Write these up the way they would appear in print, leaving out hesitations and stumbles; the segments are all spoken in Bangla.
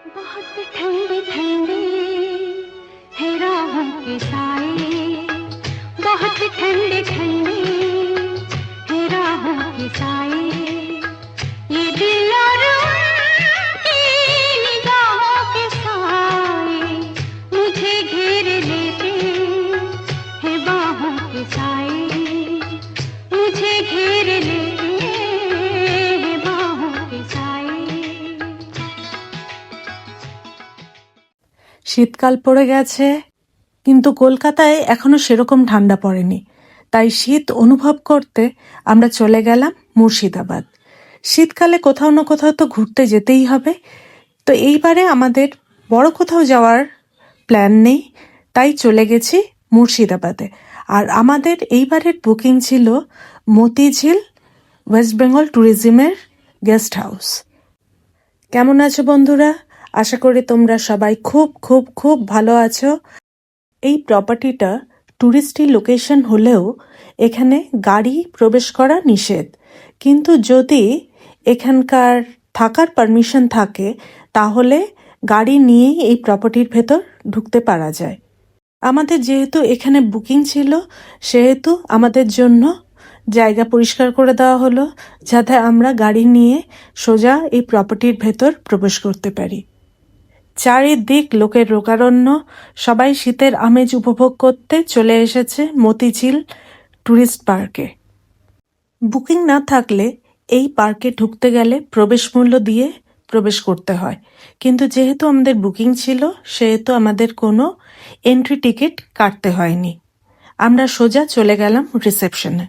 बहुत ठंडे ठंडे है राहों के साए, बहुत ठंडे ठंडे है राहों के साए, ये दिल और उनकी निगाहों के साए मुझे घेर लेते हैं बाहों के साए, मुझे घेर लेते हैं बाहों के साए। শীতকাল পড়ে গেছে, কিন্তু কলকাতায় এখনো সেরকম ঠান্ডা পড়েনি। তাই শীত অনুভব করতে আমরা চলে গেলাম মুর্শিদাবাদ। শীতকালে কোথাও না কোথাও তো ঘুরতে যেতেই হবে। তো এইবারে আমাদের বড় কোথাও যাওয়ার প্ল্যান নেই, তাই চলে গেছি মুর্শিদাবাদে। আর আমাদের এইবারের বুকিং ছিল মতিঝিল ওয়েস্ট বেঙ্গল ট্যুরিজমের গেস্ট হাউস। কেমন আছো বন্ধুরা? আশা করি তোমরা সবাই খুব খুব খুব ভালো আছো। এই প্রপার্টিটা ট্যুরিস্টি লোকেশন হলেও এখানে গাড়ি প্রবেশ করা নিষেধ, কিন্তু যদি এখানকার থাকার পারমিশন থাকে তাহলে গাড়ি নিয়েই এই প্রপার্টির ভেতর ঢুকতে পারা যায়। আমাদের যেহেতু এখানে বুকিং ছিল, সেহেতু আমাদের জন্য জায়গা পরিষ্কার করে দেওয়া হলো যাতে আমরা গাড়ি নিয়ে সোজা এই প্রপার্টির ভেতর প্রবেশ করতে পারি। চারিদিক লোকের লোকারণ্য, সবাই শীতের আমেজ উপভোগ করতে চলে এসেছে মতিঝিল ট্যুরিস্ট পার্কে। বুকিং না থাকলে এই পার্কে ঢুকতে গেলে প্রবেশ মূল্য দিয়ে প্রবেশ করতে হয়, কিন্তু যেহেতু আমাদের বুকিং ছিল সেহেতু আমাদের কোনো এন্ট্রি টিকিট কাটতে হয়নি। আমরা সোজা চলে গেলাম রিসেপশনে।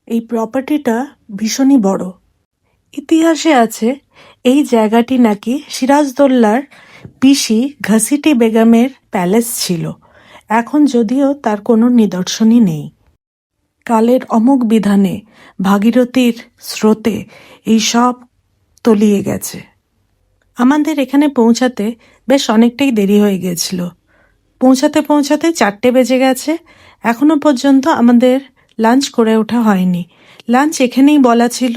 এই প্রপার্টিটা ভীষণই বড়। ইতিহাসে আছে এই জায়গাটি নাকি সিরাজদৌল্লার পিসি ঘসিটি বেগমের প্যালেস ছিল। এখন যদিও তার কোনো নিদর্শনই নেই। কালের অমোঘ বিধানে, ভাগীরথীর স্রোতে এই সব তলিয়ে গেছে। আমাদের এখানে পৌঁছাতে বেশ অনেকটাই দেরি হয়ে গেছিল। পৌঁছাতে 4টে বেজে গেছে। এখনো পর্যন্ত আমাদের লাঞ্চ করে ওঠা হয়নি। লাঞ্চ এখানেই বলা ছিল,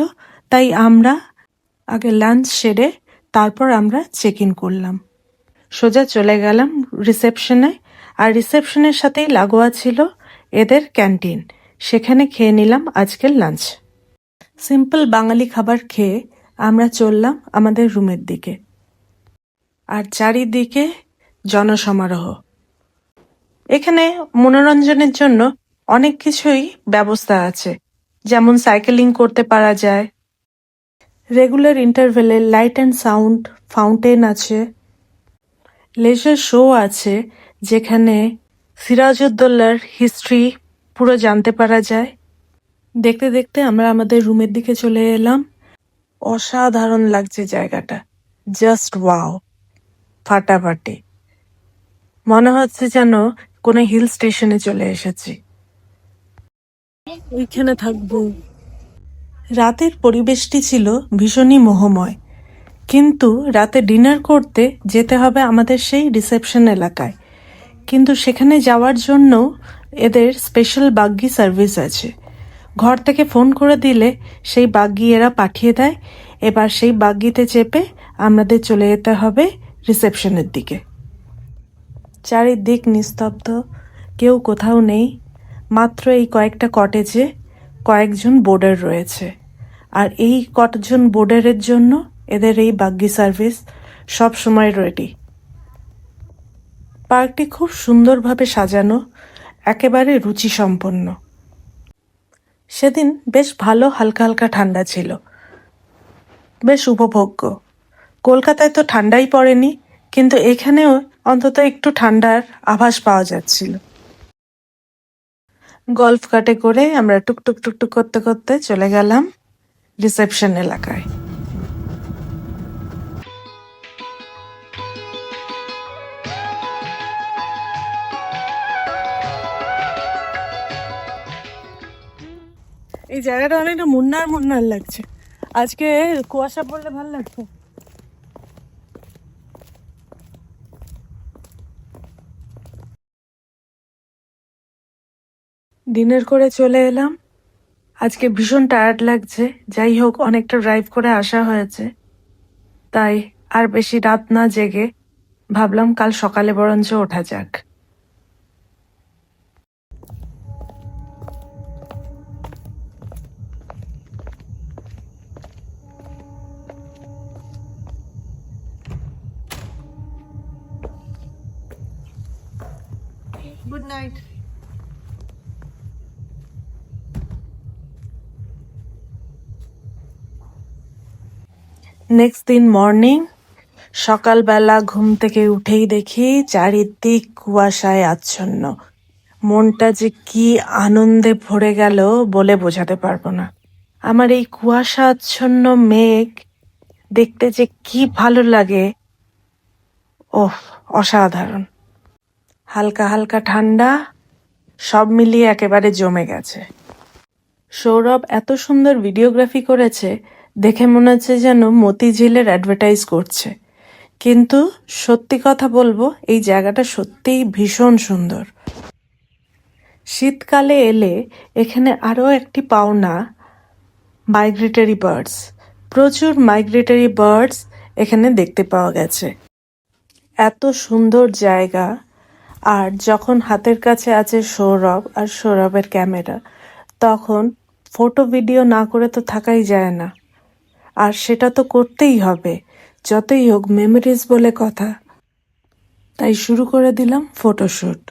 তাই আমরা আগে লাঞ্চ সেরে তারপর আমরা চেক ইন করলাম। সোজা চলে গেলাম রিসেপশনে, আর রিসেপশনের সাথেই লাগোয়া ছিল এদের ক্যান্টিন। সেখানে খেয়ে নিলাম আজকের লাঞ্চ। সিম্পল বাঙালি খাবার খেয়ে আমরা চললাম আমাদের রুমের দিকে। আর চারিদিকে জনসমারোহ। এখানে মনোরঞ্জনের জন্য অনেক কিছুই ব্যবস্থা আছে, যেমন সাইকেলিং করতে পারা যায়, রেগুলার ইন্টারভেলে লাইট অ্যান্ড সাউন্ড ফাউন্টেন আছে, লেজার শো আছে যেখানে সিরাজউদ্দৌলার হিস্ট্রি পুরো জানতে পারা যায়। দেখতে দেখতে আমরা আমাদের রুমের দিকে চলে এলাম। অসাধারণ লাগছে জায়গাটা, জাস্ট ওয়াও, ফাটাফাটি। মনে হচ্ছে যেন কোনো হিল স্টেশনে চলে এসেছি, ওইখানে থাকবো। রাতের পরিবেশটি ছিল ভীষণই মোহময়, কিন্তু রাতে ডিনার করতে যেতে হবে আমাদের সেই রিসেপশন এলাকায়। কিন্তু সেখানে যাওয়ার জন্য এদের স্পেশাল বাগ্গি সার্ভিস আছে। ঘর থেকে ফোন করে দিলে সেই বাগ্গি এরা পাঠিয়ে দেয়। এবার সেই বাগ্গিতে চেপে আমাদের চলে যেতে হবে রিসেপশনের দিকে। চারিদিক নিস্তব্ধ, কেউ কোথাও নেই। মাত্র এই কয়েকটা কটেজে কয়েকজন বোর্ডার রয়েছে, আর এই কতজন বোর্ডারের জন্য এদের এই বাগ্গি সার্ভিস সব সময় রেডি। পার্কটি খুব সুন্দরভাবে সাজানো, একেবারে রুচিসম্পন্ন। সেদিন বেশ ভালো হালকা হালকা ঠান্ডা ছিল, বেশ উপভোগ্য। কলকাতায় তো ঠান্ডাই পড়েনি, কিন্তু এখানেও অন্তত একটু ঠান্ডার আভাস পাওয়া যাচ্ছিল। গল্ফ কার্টে করে আমরা টুকটুক টুকটুক করতে করতে চলে গেলাম রিসেপশন এলাকায়। এই জায়গাটা অনেকটা মুন্নার মুন্নার লাগছে। আজকে কুয়াশা পড়লে ভালো লাগছে। ডিনার করে চলে এলাম। আজকে ভীষণ টায়ার্ড লাগছে, যাই হোক অনেকটা ড্রাইভ করে আসা হয়েছে, তাই আর বেশি রাত না জেগে ভাবলাম কাল সকালে বরঞ্চ ওঠা যাক। Good night. নেক্সট দিন মর্নিং, সকালবেলা ঘুম থেকে উঠেই দেখি চারিদিক কুয়াশায় আচ্ছন্ন। মনটা যে কি আনন্দে ভরে গেল বলে বোঝাতে পারবো না। আমার এই কুয়াশা আচ্ছন্ন মেঘ দেখতে যে কি ভালো লাগে, ওহ অসাধারণ। হালকা হালকা ঠান্ডা, সব মিলিয়ে একেবারে জমে গেছে। সৌরভ এত সুন্দর ভিডিওগ্রাফি করেছে, দেখে মনে হচ্ছে যেন মতিঝিলের অ্যাডভার্টাইজ করছে। কিন্তু সত্যি কথা বলবো, এই জায়গাটা সত্যিই ভীষণ সুন্দর। শীতকালে এলে এখানে আরও একটি পাওনা, মাইগ্রেটরি বার্ডস। প্রচুর মাইগ্রেটরি বার্ডস এখানে দেখতে পাওয়া গেছে। এত সুন্দর জায়গা, আর যখন হাতের কাছে আছে সৌরভ আর সৌরভের ক্যামেরা, তখন ফটো ভিডিও না করে তো থাকাই যায় না। আর সেটা তো করতেই হবে, যতই হোক মেমোরিজ বলে কথা। তাই শুরু করে দিলাম ফটোশ্যুট।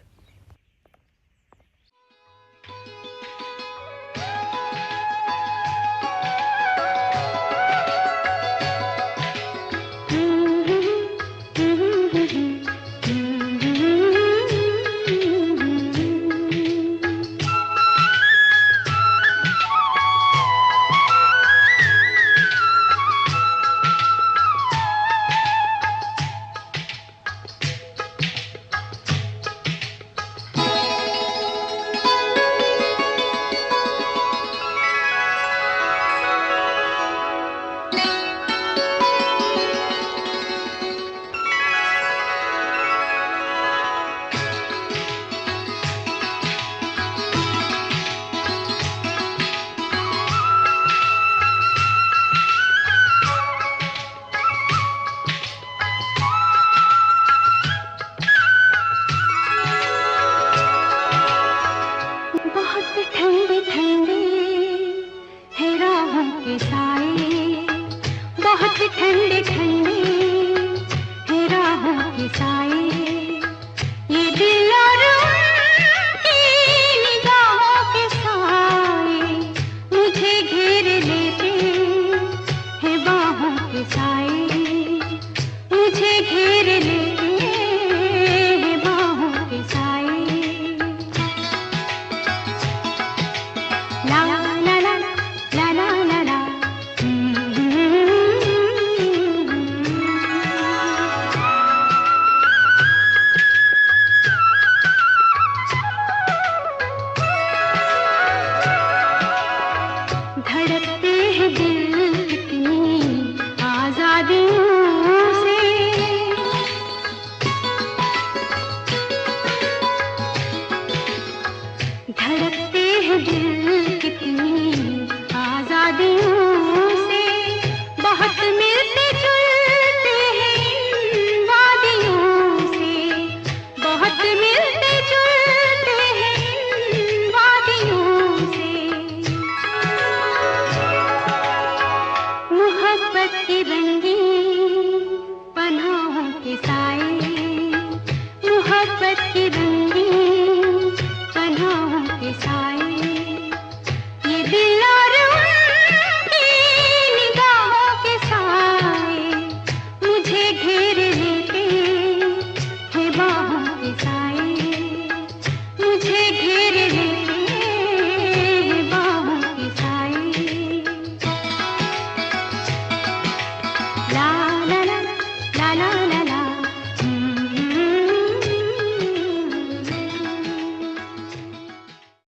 बहुत ठंडे ठंडे है राहों के साए, बहुत ठंडे ठंडे है राहों के साए। ये दिल और उनकी निगाहों के साए मुझे घेर लेते हैं बाहों के साए, मुझे घेर लेते हैं बाहों के साए। La la la la la la la la. धड़कते हैं दिल कितनी आजादियों से, धड़कते हैं दिल कितनी आजादियों से। बहुत मिलते जुलते हैं इन वादियों से, बहुत मिलते जुलते हैं इन वादियों से। मोहब्बत की रंगीन पनाहों के साए, मोहब्बत की रंगीन पनाहों के साए। ये दिल और उनकी निगाहों के साए मुझे घेर लेते हैं बाहों के साए।